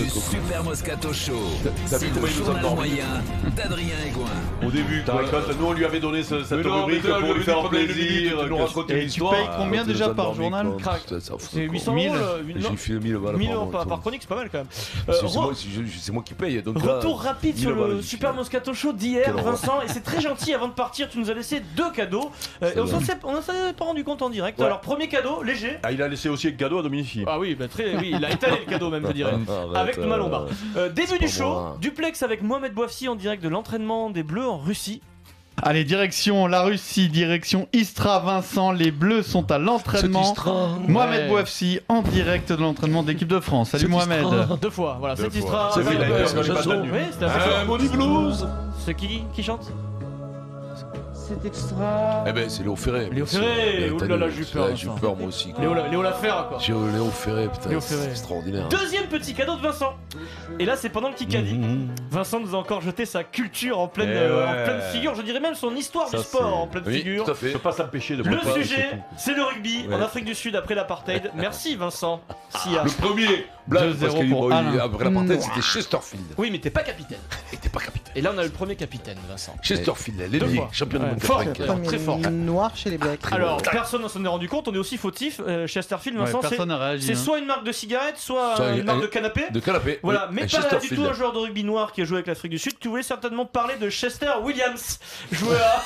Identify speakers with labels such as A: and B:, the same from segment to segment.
A: du Super Moscato Show.
B: T'as
A: C'est
B: vu comment
A: le
B: il nous a
A: journal
B: dormi
A: moyen d'Adrien Aigouin.
B: Au début, tu racontes, nous on lui avait donné cette rubrique pour lui faire plaisir, nous raconter
C: Et tu
B: l'histoire.
C: payes combien déjà par journal?
D: C'est 800
C: 1000.
D: euros.
B: J'ai fait 1000 balles
D: 1000 euros par chronique, c'est pas mal quand même.
B: C'est moi qui paye. Donc là,
D: Retour rapide sur
B: 1000 balles
D: le
B: du
D: Super
B: final.
D: Moscato Show d'hier,
B: Quelle horreur.
D: Vincent, et c'est très gentil. Avant de partir, tu nous as laissé 2 cadeaux. Et on s'en est pas rendu compte en direct.
B: Ouais.
D: Alors, premier cadeau, léger.
B: Ah, il a laissé aussi un cadeau à Dominique.
D: Ah oui, bah oui, il a étalé le cadeau même, je dirais. Avec Thomas Lombard. Début du show,
B: moi.
D: duplex avec Mohamed Bouafsi en direct de l'entraînement des Bleus en Russie.
C: Allez, direction la Russie, direction Istra. Vincent, les Bleus sont à l'entraînement. Mohamed
D: Ouais.
C: Bouafsi en direct de l'entraînement de l'équipe de France. Salut Mohamed.
D: 2 fois, voilà,
B: Deux
D: c'est
B: fois.
D: Istra.
B: C'est vrai, il a été sur les pattes de la nuit.
D: Oui, c'était assez fort.
B: Money Blues.
D: C'est qui chante?
E: C'est extra.
F: Eh ben c'est Léo Ferré.
D: Léo Ferré, oulala, j'ai eu peur,
F: J'ai eu
D: Vincent.
F: peur moi aussi. quoi.
D: Léo Lafère, quoi.
F: J'ai Léo Ferré, putain,
D: Léo
F: c'est
D: Ferré.
F: extraordinaire.
D: Deuxième petit cadeau de Vincent. Et là, c'est pendant le Kikadi. Vincent nous a encore jeté sa culture en pleine, en pleine figure. Je dirais même son histoire
B: Ça,
D: du sport
B: c'est-
D: en pleine
F: Oui,
D: figure.
F: tout à
B: Je
F: fait.
B: peux pas s'empêcher de
D: Le
B: préparer,
D: sujet,
B: c'est tout.
D: c'est le rugby en
B: Ouais.
D: Afrique du Sud après l'apartheid. Merci Vincent. Sia.
F: Le premier, blague,
C: 2-0
F: parce
C: pour Alain.
F: après l'apartheid, c'était Chesterfield.
D: Oui, mais t'es pas capitaine.
F: Et t'es pas capitaine.
D: Et là, on a le premier capitaine, Vincent.
F: Chesterfield,
D: Deux
F: l'ennemi,
D: fois.
F: champion du
D: Ouais.
F: monde
D: Fort.
F: 95.
D: Très
E: Premier
D: fort.
E: noir chez les Blacks.
D: Alors, personne ne s'en est rendu compte, on est aussi fautif. Chesterfield,
C: Ouais,
D: Vincent,
C: personne n'a réagi.
D: c'est
C: hein.
D: soit une marque de cigarette, soit
F: Soit
D: une marque
F: un-
D: de canapé.
F: De canapé.
D: Voilà,
F: oui,
D: mais
F: un
D: pas du
F: Chesterfield.
D: tout un joueur de rugby noir qui a joué avec l'Afrique du Sud. Tu voulais certainement parler de Chester Williams, joueur.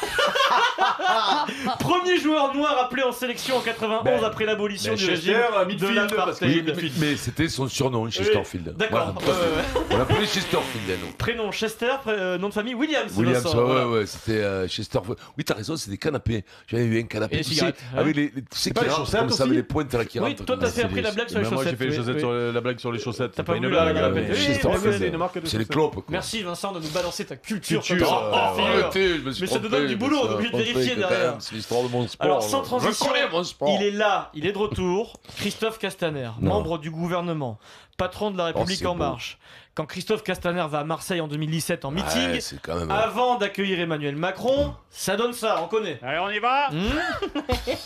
D: Premier joueur noir appelé en sélection en 91 après l'abolition
B: Ben,
D: du
B: Chester,
D: régime de
B: midfield, parce que-
D: l'apartheid.
F: Mais c'était son surnom, Chesterfield.
D: D'accord.
F: Voilà, tout à fait. On l'appelait Chesterfield, nous.
D: Prénom Chester, nom de famille Williams.
F: Williams,
D: Vincent,
F: ouais,
D: voilà.
F: ouais, c'était Chesterfield. Oui, t'as raison, c'est des canapés. J'avais vu un canapé.
D: Et des
F: tu sais,
D: cigarettes, ouais.
F: avec les, tu sais,
B: pas
F: qui
B: les
F: rentrent
B: chaussettes
F: comme ça,
B: aussi
F: avec les pointes là qui
D: Oui,
F: rentrent.
D: toi
F: comme
D: t'as
F: ça.
D: fait après la blague sur les
B: Moi j'ai
D: chaussettes.
B: fait les
D: oui,
B: chaussettes
D: oui.
B: sur la blague sur les chaussettes.
D: T'as pas
B: une
D: voulu
B: blague,
D: la
B: mais-
D: répéter.
F: Chesterfield,
D: c'est
B: une marque de
F: c'est les
B: chaussettes.
F: clopes, quoi.
D: Merci Vincent de nous balancer ta culture.
B: Culture,
D: Oh, figure.
F: Arrêtez, je me suis
D: Mais ça te
F: trompé,
D: donne du boulot, on est obligé de
F: trompé,
D: vérifier
F: quand
D: derrière.
F: même, C'est l'histoire de mon sport.
D: Alors sans
F: Je
D: transition,
F: connais mon sport.
D: il est là, il est de retour. Christophe Castaner,
F: Non.
D: membre du gouvernement, patron de la République
F: c'est
D: En
F: beau.
D: Marche. Quand Christophe Castaner va à Marseille en 2017 en meeting,
F: Ouais, c'est quand même.
D: avant d'accueillir Emmanuel Macron, ça donne ça, on connaît.
G: Allez, on y va.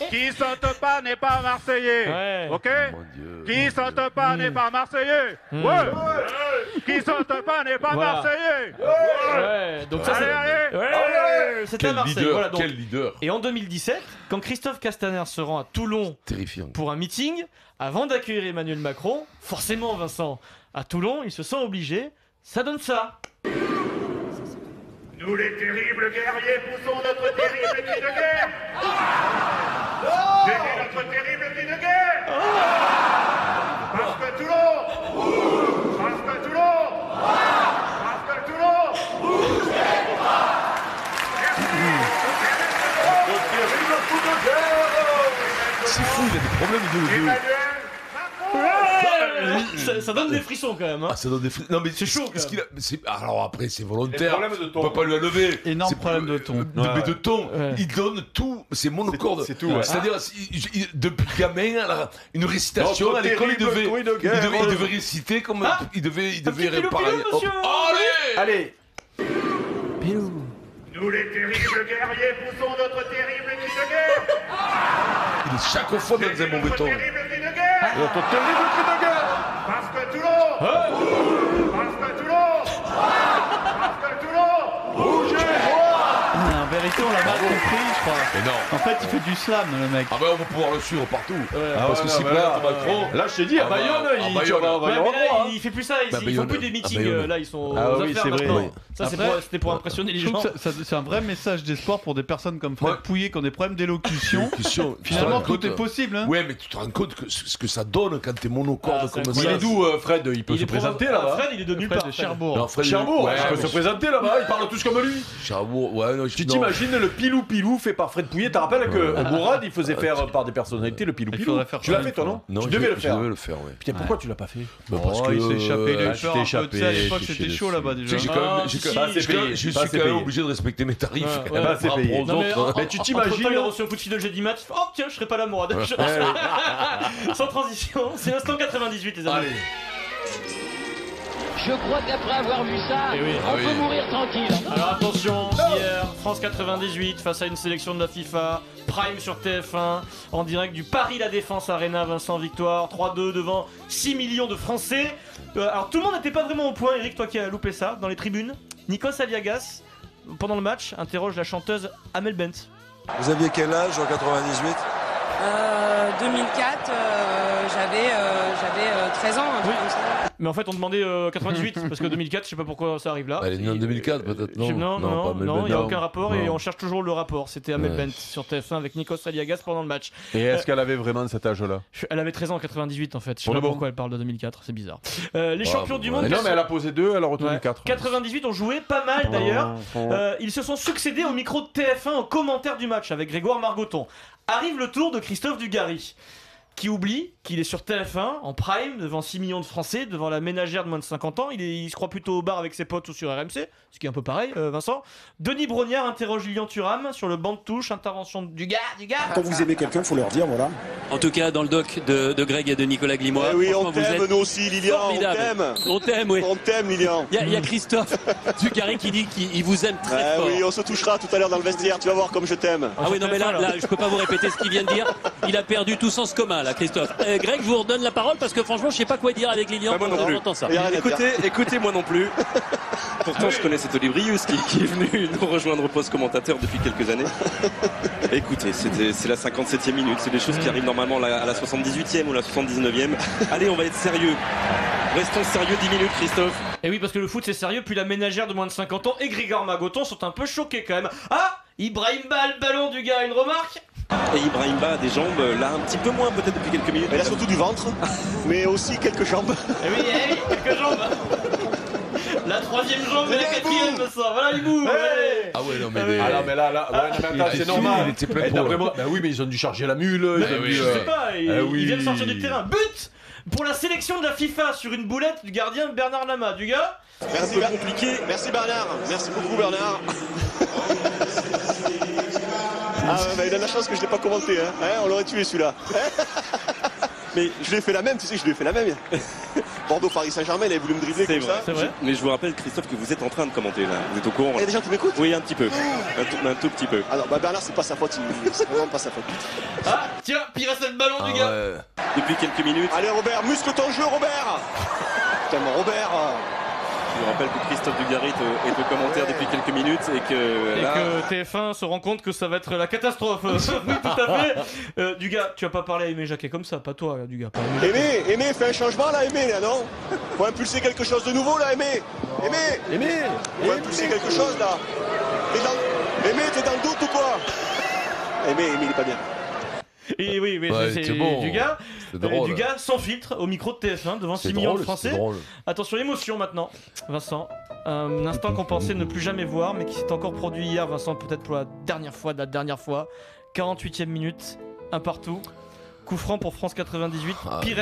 G: Qui saute pas n'est pas Marseillais.
D: Ouais.
G: Ok.
F: Mon Dieu.
G: Qui saute pas n'est pas Marseillais. Ouais. Qui saute pas n'est pas
D: Voilà.
G: Marseillais.
D: Ouais, donc ça
G: Allez,
D: c'est.
G: allez.
D: Ouais, c'est à
F: Quel
D: Marseille.
F: leader,
D: Voilà, donc.
F: quel leader.
D: Et en 2017, quand Christophe Castaner se rend à Toulon
F: Terrifiant.
D: pour un meeting, avant d'accueillir Emmanuel Macron, forcément Vincent, à Toulon, il se sent obligé, ça donne ça.
G: Nous les terribles guerriers poussons notre terrible cri de guerre. C'était notre terrible cri de guerre. Parce que Toulon. Parce que Toulon. Parce que Toulon.
F: C'est fou, il a des problèmes de.
G: Emmanuel Macron.
D: Ça donne des frissons quand même. Hein.
F: Ah, ça donne des fri- Non, mais
D: C'est chaud,
F: ce
D: quand
F: qu'il a- alors après, c'est
B: Des
F: volontaire.
B: problèmes de ton.
F: On peut pas lui enlever.
C: Énorme
F: C'est-
C: problème de ton.
F: Mais de ton.
D: Ouais.
F: Il donne tout. C'est monocorde.
B: C'est tout, ouais.
F: C'est-à-dire, depuis gamin, une récitation
B: Notre
F: à l'école, il
B: terrible
F: devait,
B: cri de
F: il
B: guerre.
F: devait, il devait réciter comme.
D: Ah,
F: il devait
D: Un petit
F: réparer.
D: pilou-pilou,
F: Hop.
D: monsieur.
F: Allez
B: Allez.
G: Nous les terribles guerriers poussons notre terrible cri de guerre.
F: Il est chaque fois dans un mauvais
G: Notre
F: ton.
G: terrible cri de guerre.
B: Notre terrible cri de guerre.
G: Parce que Toulon. Parce que Toulon. Parce que Toulon.
C: En vérité, on l'a mal compris, je crois.
F: Mais non.
C: En fait, il fait du slam, le mec.
F: Ah ben on va pouvoir le suivre partout.
B: Ah
F: Parce
B: ouais,
F: que
B: non,
F: si
B: mais
F: là,
B: là,
F: Macron.
B: Là, je t'ai dit, à
F: Ah bah,
B: Bayonne,
F: à
B: il
F: Bayonne.
B: va
D: Ouais,
B: y avoir
D: mais là,
B: droit, hein.
D: il fait plus ça, ils
F: Bah,
D: font
F: Bayonne.
D: plus des
F: Ah,
D: meetings,
F: Bayonne.
D: là ils sont
B: Ah
D: aux
B: oui,
D: affaires
B: c'est vrai,
D: maintenant.
B: oui.
D: Ça
C: Après,
D: c'était pour impressionner les
C: Je
D: gens.
C: trouve que c'est un vrai message d'espoir pour des personnes comme Fred
F: Ouais.
C: Pouillet qui ont des problèmes d'élocution.
F: Question.
C: Finalement,
F: Tu te rends
C: tout est
F: compte
C: possible. Hein.
F: Ouais, mais tu te rends compte que ce que ça donne quand t'es monocorde
D: Ah,
F: comme
D: c'est
F: ça.
B: Il est d'où, Fred? Il peut
D: Il
B: se
D: est
B: présenter
D: province-
B: là-bas.
D: Fred, il est de nulle
C: Fred
D: part.
C: de
D: Fred.
C: Cherbourg.
F: Non, Fred,
B: Cherbourg,
F: ouais,
B: il peut
F: mais
B: se présenter là-bas, ils parlent tous comme lui.
F: Cherbourg, ouais, non,
B: Tu
F: non.
B: t'imagines le pilou-pilou fait par Fred Pouillet? Tu te rappelles qu'au Bourrad, il faisait faire par des personnalités le
C: Il
B: pilou-pilou.
C: faudrait faire
B: Tu l'as
C: ça
B: fait
C: une
B: toi,
C: fois.
B: non?
F: Non,
B: Tu
F: je
B: devais le
F: je
B: faire.
F: devais le faire, ouais.
B: Putain, pourquoi tu l'as pas fait?
F: Bah, parce
C: Oh,
F: que
C: il s'est échappé, il a eu
B: tu
C: peur
B: t'es
C: un peu.
B: échappé,
C: Tu sais, à l'époque,
B: tu t'es
C: c'était
B: chié
C: chaud là-bas
F: Tu
C: déjà.
F: sais, j'ai quand même,
D: Ah,
F: j'ai
D: si,
F: quand même-
D: si,
F: j'ai quand même- je
B: pas
F: suis
B: assez
F: quand même
B: payé.
F: obligé de respecter mes tarifs.
D: Ouais,
F: quand
D: ouais.
F: même,
B: Bah, c'est
F: par
B: payé.
F: rapport aux
D: Non, mais
F: autres.
B: Mais tu
D: entre-temps,
B: t'imagines-
D: il a reçu un coup de fil de jeudi mat. Oh tiens, je serai pas là moi. Sans transition, c'est l'instant 98 les amis.
F: Allez.
H: Je crois qu'après avoir vu ça,
D: Eh oui.
H: on peut mourir tranquille.
D: Alors attention, hier, France 98 face à une sélection de la FIFA, Prime sur TF1, en direct du Paris La Défense Arena, Vincent, victoire, 3-2 devant 6 millions de Français. Alors tout le monde n'était pas vraiment au point, Eric, toi qui as loupé ça, dans les tribunes. Nikos Aliagas, pendant le match, interroge la chanteuse Amel Bent.
I: Vous aviez quel âge en 98?
J: 2004, j'avais 13 ans, un truc comme ça.
D: Mais en fait, on demandait 98, parce que 2004, je sais pas pourquoi ça arrive là.
F: Elle est née en 2004 peut-être, non?
D: Non,
F: pas Amel
D: il n'y a
F: Bent.
D: aucun rapport et
F: Non.
D: on cherche toujours le rapport. C'était Amel
F: Ouais.
D: Bent sur TF1 avec Nikos Aliagas pendant le match.
B: Et est-ce qu'elle avait vraiment cet âge-là?
D: Elle avait 13 ans en 98 en fait. Je sais
B: Pour
D: pas
B: le bon.
D: pourquoi elle parle de 2004, c'est bizarre. Les champions du monde.
B: Mais non, mais elle a posé 2, elle a retenu
D: Ouais.
B: 4.
D: 98 ont joué pas mal d'ailleurs. Ils se sont succédés au micro de TF1 en commentaire du match avec Grégoire Margoton. Arrive le tour de Christophe Dugarry, qui oublie qu'il est sur TF1 en prime devant 6 millions de Français, devant la ménagère de moins de 50 ans. Il se croit plutôt au bar avec ses potes ou sur RMC, ce qui est un peu pareil, Vincent. Denis Brognard interroge Lilian Thuram sur le banc de touche, intervention du gars.
K: Quand vous aimez quelqu'un, faut leur dire, voilà.
H: En tout cas, dans le doc de Greg et de Nicolas Glimois,
K: Eh oui,
H: franchement,
K: on
H: vous
K: t'aime,
H: êtes
K: nous aussi, Lilian, on
H: formidable.
K: t'aime.
H: On t'aime, oui.
K: On t'aime, Lilian.
H: Il y a Christophe Dugarry qui dit qu'il vous aime très
K: Eh
H: fort.
K: oui, on se touchera tout à l'heure dans le vestiaire, tu vas voir comme je t'aime.
H: Ah oui, non, mais là, je peux pas vous répéter ce qu'il vient de dire. Il a perdu tout sens commun, là, Christophe. Greg, je vous redonne la parole parce que franchement, je sais pas quoi dire avec Lilian.
L: Moi non
H: quand
L: plus.
H: j'entends ça.
L: Écoutez, moi non plus. Pourtant, je connais cet Olibrius qui est venu nous rejoindre au poste commentateur depuis quelques années. Écoutez, c'est la 57e minute. C'est des choses qui arrivent normalement à la 78e ou la 79e. Allez, on va être sérieux. Restons sérieux 10 minutes, Christophe.
D: Et oui, parce que le foot c'est sérieux, puis la ménagère de moins de 50 ans et Grégoire Margoton sont un peu choqués quand même. Ah, Ibrahim Ba, le ballon du gars, une remarque?
L: Et Ibrahim Ba a des jambes, là un petit peu moins peut-être depuis quelques minutes.
K: Mais il a surtout du ventre, mais aussi quelques jambes.
D: Eh oui, quelques jambes. La troisième jambe et la quatrième, ça. Voilà, il bouge. Ouais.
F: Ah ouais, non, mais.
B: Ah là, mais là, ouais, non, mais attends, c'est normal.
F: Il était plein
B: Eh,
F: pot,
B: t'as
F: là.
B: vraiment- Bah oui, mais ils ont dû charger la mule. ils ont dû,
D: Je sais pas,
B: oui.
D: il vient de sortir du terrain. But pour la sélection de la FIFA sur une boulette du gardien Bernard Lama, du gars.
K: Merci, Merci Bernard. Merci beaucoup Bernard. Ah ouais, bah, il a de la chance que je l'ai pas commenté, hein. On l'aurait tué celui-là. Mais je lui ai fait la même, tu sais, je lui ai fait la même. Bordeaux-Paris Saint-Germain, il avait voulu me dribbler comme ça.
D: C'est vrai.
L: Mais je vous rappelle, Christophe, que vous êtes en train de commenter là. Vous êtes au courant
K: Il y
L: là.
K: a des gens qui m'écoutent.
L: Oui, un petit peu. Un tout petit peu.
K: Alors, bah Bernard, c'est pas sa faute, c'est vraiment pas sa faute.
D: Ah, tiens, Pires le ballon
F: Ah
D: du gars.
F: ouais.
L: Depuis quelques minutes,
K: Allez Robert, muscle ton jeu Robert. Putain, mon Robert.
L: je vous rappelle que Christophe Dugarry est au commentaire depuis quelques minutes et que
D: Et
L: là.
D: que TF1 se rend compte que ça va être la catastrophe. Oui, tout à fait. Dugas, tu vas pas parler à Aimé Jacquet comme ça, pas toi, Dugas. Pas Aimé Jacquet.
K: Aimé, fais un changement là, Aimé, là, non? Faut impulser quelque chose de nouveau là, Aimé. Faut impulser quelque chose là. Aimé, t'es dans le doute ou quoi? Aimé, il est pas bien.
D: Et oui, mais
F: Ouais,
D: c'est
F: bon.
D: Dugas.
F: C'était drôle.
D: Dugas sans filtre au micro de TF1 devant 6
F: C'est
D: millions
F: drôle,
D: de Français.
F: c'est drôle.
D: Attention, émotion maintenant, Vincent. Un instant qu'on pensait ne plus jamais voir, mais qui s'est encore produit hier, Vincent, peut-être pour la dernière fois. 48e minute, un partout. Coup franc pour France 98.
F: Ah.
D: Pires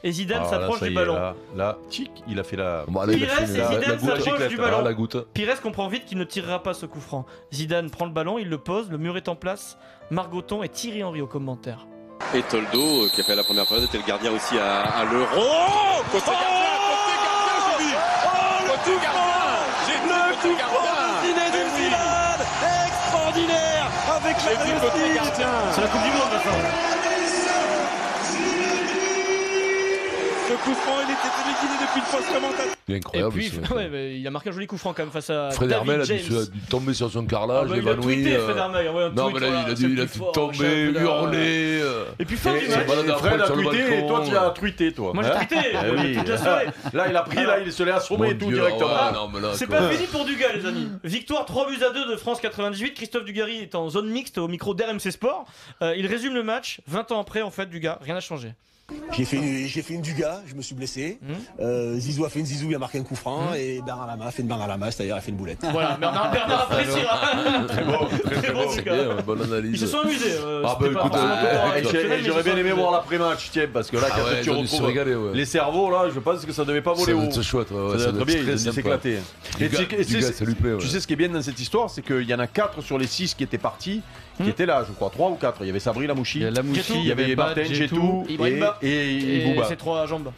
D: et Zidane
B: Alors là,
D: s'approchent
B: ça
D: du
B: y est,
D: ballon.
B: Là, tic, il a fait la.
F: Bon, là, il a
D: Pires
F: fait
D: et Zidane
F: la goutte,
D: s'approchent du ballon.
F: la goutte.
D: Pires comprend vite qu'il ne tirera pas ce coup franc. Zidane prend le ballon, il le pose, le mur est en place. Margoton et Thierry Henry aux commentaires.
L: Et Toldo, qui a fait la première période, était le gardien aussi à l'Euro. Côté gardien, j'ai dit. Le coup franc, Zinedine Zidane, extraordinaire, avec la réussite.
D: C'est la Coupe du Monde, Vincent.
L: Ce coup franc, il était liquidé depuis le poste commentateur.
F: C'est
D: Et
F: incroyable.
D: puis,
F: ce-
D: ouais, mais il a marqué un joli coup franc quand même face à
F: Fred
D: David
F: Hermel a
D: James.
F: dû tomber sur son
D: Ah
F: carrelage,
D: bah, il a
F: évanoui.
D: tweeté, Fred Hermel, envoyé un
F: Non,
D: tweet,
F: mais là,
D: voilà,
F: il a
D: c'est
F: dû
D: plus fort,
F: tomber,
D: championnat.
F: hurler.
D: Et puis fin du
B: Et
D: match.
B: Fred a
F: sur le
B: tweeté et
F: balcon.
B: toi tu as tweeté toi.
D: Moi j'ai tweeté,
B: Eh oui.
D: toute la soirée.
B: Là il a pris, là il se l'est assommé
F: Mon
B: et tout
F: Dieu,
B: directement.
F: ouais, non, mais là,
D: C'est
F: quoi.
D: pas fini pour Dugas, les amis. Victoire 3-2 de France 98. Christophe Dugarry est en zone mixte au micro d'RMC Sport. Il résume le match. 20 ans après, en fait, Dugas, rien n'a changé.
K: J'ai fait une Dugas, je me suis blessé. Zizou a fait une Zizou, il a marqué un coup franc. Et Bernard Lama a fait une Bernard Lama, c'est-à-dire il a fait une boulette.
D: Voilà, Bernard appréciera.
B: Très bon,
D: Très bon,
F: C'est
D: Dugas.
F: bien, bonne analyse.
D: Ils se sont amusés.
F: Ah
D: C'était
F: bah,
D: pas
F: écoute,
D: forcément totalement exceptionnel, mais
B: J'aurais
D: ils se
B: bien
D: sont
B: aimé
D: amusés.
B: voir l'après-match, tiens, parce que là
F: Ah
B: quand
F: ouais,
B: tu
F: ils ont dû se
B: retrouves
F: régaler, ouais.
B: les cerveaux là, je pense que ça devait pas voler
F: Ça
B: haut.
F: doit être chouette, ouais,
B: Ça doit être bien, ils ont dû
F: sympa.
B: s'éclater. Et
F: Dugas,
B: tu sais-
F: Dugas, ça lui plaît, ouais.
B: Tu sais ce qui est bien dans cette histoire, c'est qu'il y en a 4 sur les 6 qui étaient partis, qui étaient là, je crois, 3 ou 4. Il y avait Sabri Lamouchi,
C: Il y a Lamouchi,
B: il y avait Martin
C: Jetou,
B: Jetou
D: Ibrahim Ba.
B: et
D: Et
B: Bouba.
D: ses 3 jambes.